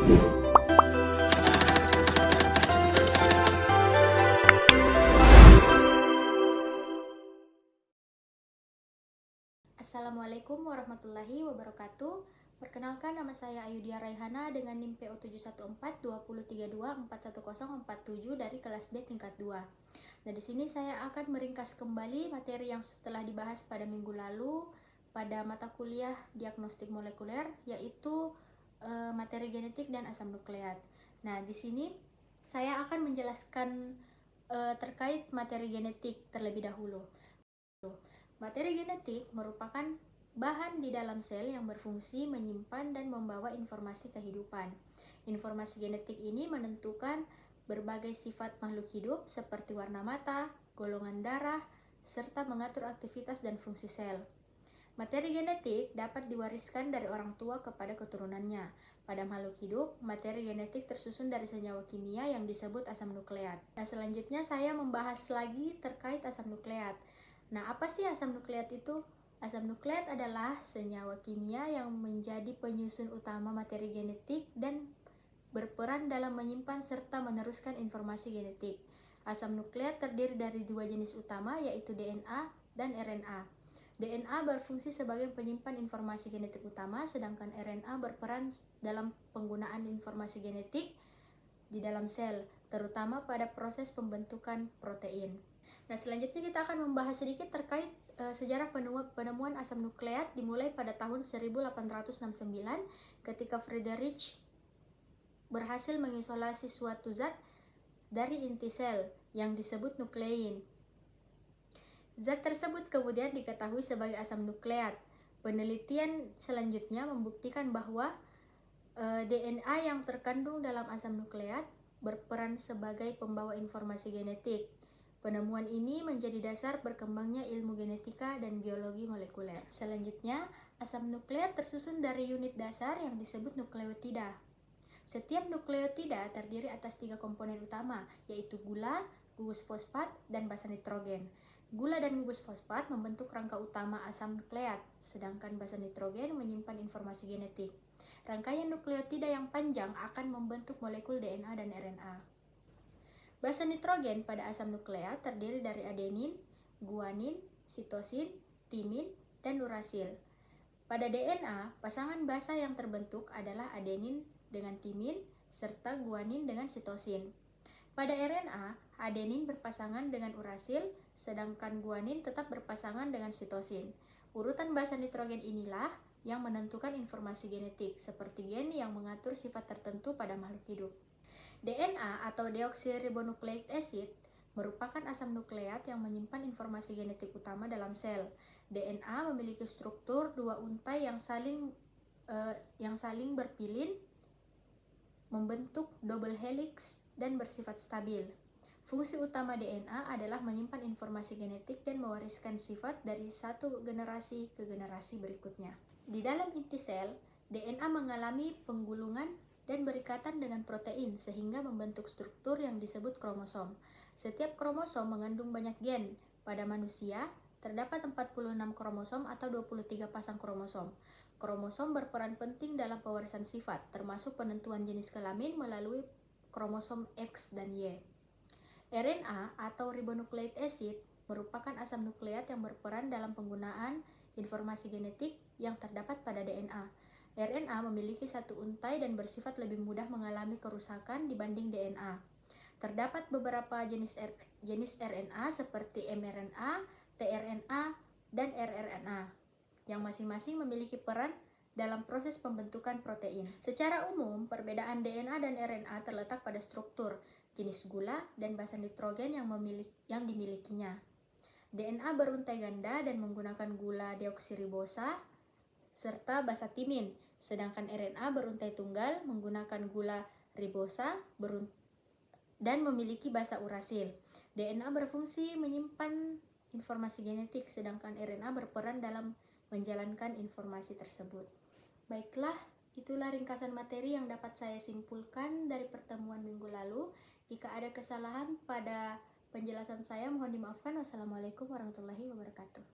Assalamualaikum warahmatullahi wabarakatuh. Perkenalkan, nama saya Ayudia Raihana dengan NIM PO 714-2032-41047 dari kelas B tingkat 2. Nah, di sini saya akan meringkas kembali materi yang telah dibahas pada minggu lalu pada mata kuliah diagnostik molekuler, yaitu materi genetik dan asam nukleat. Nah, di sini saya akan menjelaskan terkait materi genetik terlebih dahulu. Materi genetik merupakan bahan di dalam sel yang berfungsi menyimpan dan membawa informasi kehidupan. Informasi genetik ini menentukan berbagai sifat makhluk hidup seperti warna mata, golongan darah, serta mengatur aktivitas dan fungsi sel. Materi genetik dapat diwariskan dari orang tua kepada keturunannya. Pada makhluk hidup, materi genetik tersusun dari senyawa kimia yang disebut asam nukleat. Nah, selanjutnya saya membahas lagi terkait asam nukleat. Nah, apa sih asam nukleat itu? Asam nukleat adalah senyawa kimia yang menjadi penyusun utama materi genetik dan berperan dalam menyimpan serta meneruskan informasi genetik. Asam nukleat terdiri dari dua jenis utama, yaitu DNA dan RNA. DNA berfungsi sebagai penyimpan informasi genetik utama, sedangkan RNA berperan dalam penggunaan informasi genetik di dalam sel, terutama pada proses pembentukan protein. Nah, selanjutnya kita akan membahas sedikit terkait sejarah penemuan asam nukleat dimulai pada tahun 1869 ketika Friedrich berhasil mengisolasi suatu zat dari inti sel yang disebut nuklein. Zat tersebut kemudian diketahui sebagai asam nukleat. Penelitian selanjutnya membuktikan bahwa DNA yang terkandung dalam asam nukleat berperan sebagai pembawa informasi genetik. Penemuan ini menjadi dasar berkembangnya ilmu genetika dan biologi molekuler. Selanjutnya, asam nukleat tersusun dari unit dasar yang disebut nukleotida. Setiap nukleotida terdiri atas 3 komponen utama, yaitu gula, gugus fosfat, dan basa nitrogen. Gula dan gugus fosfat membentuk rangka utama asam nukleat, sedangkan basa nitrogen menyimpan informasi genetik. Rangkaian nukleotida yang panjang akan membentuk molekul DNA dan RNA. Basa nitrogen pada asam nukleat terdiri dari adenin, guanin, sitosin, timin, dan urasil. Pada DNA, pasangan basa yang terbentuk adalah adenin dengan timin serta guanin dengan sitosin. Pada RNA, adenin berpasangan dengan urasil, sedangkan guanin tetap berpasangan dengan sitosin. Urutan basa nitrogen inilah yang menentukan informasi genetik, seperti gen yang mengatur sifat tertentu pada makhluk hidup. DNA atau deoksiribonukleik acid merupakan asam nukleat yang menyimpan informasi genetik utama dalam sel. DNA memiliki struktur dua untai yang saling berpilin, membentuk double helix dan bersifat stabil. Fungsi utama DNA adalah menyimpan informasi genetik dan mewariskan sifat dari satu generasi ke generasi berikutnya. Di dalam inti sel, DNA mengalami penggulungan dan berikatan dengan protein sehingga membentuk struktur yang disebut kromosom. Setiap kromosom mengandung banyak gen. Pada manusia, terdapat 46 kromosom atau 23 pasang kromosom. Kromosom berperan penting dalam pewarisan sifat, termasuk penentuan jenis kelamin melalui kromosom X dan Y. RNA atau ribonucleic acid merupakan asam nukleat yang berperan dalam penggunaan informasi genetik yang terdapat pada DNA. RNA memiliki satu untai dan bersifat lebih mudah mengalami kerusakan dibanding DNA. Terdapat beberapa jenis RNA seperti mRNA, tRNA, dan rRNA yang masing-masing memiliki peran dalam proses pembentukan protein. Secara umum, perbedaan DNA dan RNA terletak pada struktur, jenis gula, dan basa nitrogen yang dimilikinya. DNA beruntai ganda dan menggunakan gula deoksiribosa serta basa timin, sedangkan RNA beruntai tunggal menggunakan gula ribosa dan memiliki basa urasil. DNA berfungsi menyimpan informasi genetik, sedangkan RNA berperan dalam menjalankan informasi tersebut. Baiklah, itulah ringkasan materi yang dapat saya simpulkan dari pertemuan minggu lalu. Jika ada kesalahan pada penjelasan saya, mohon dimaafkan. Wassalamualaikum warahmatullahi wabarakatuh.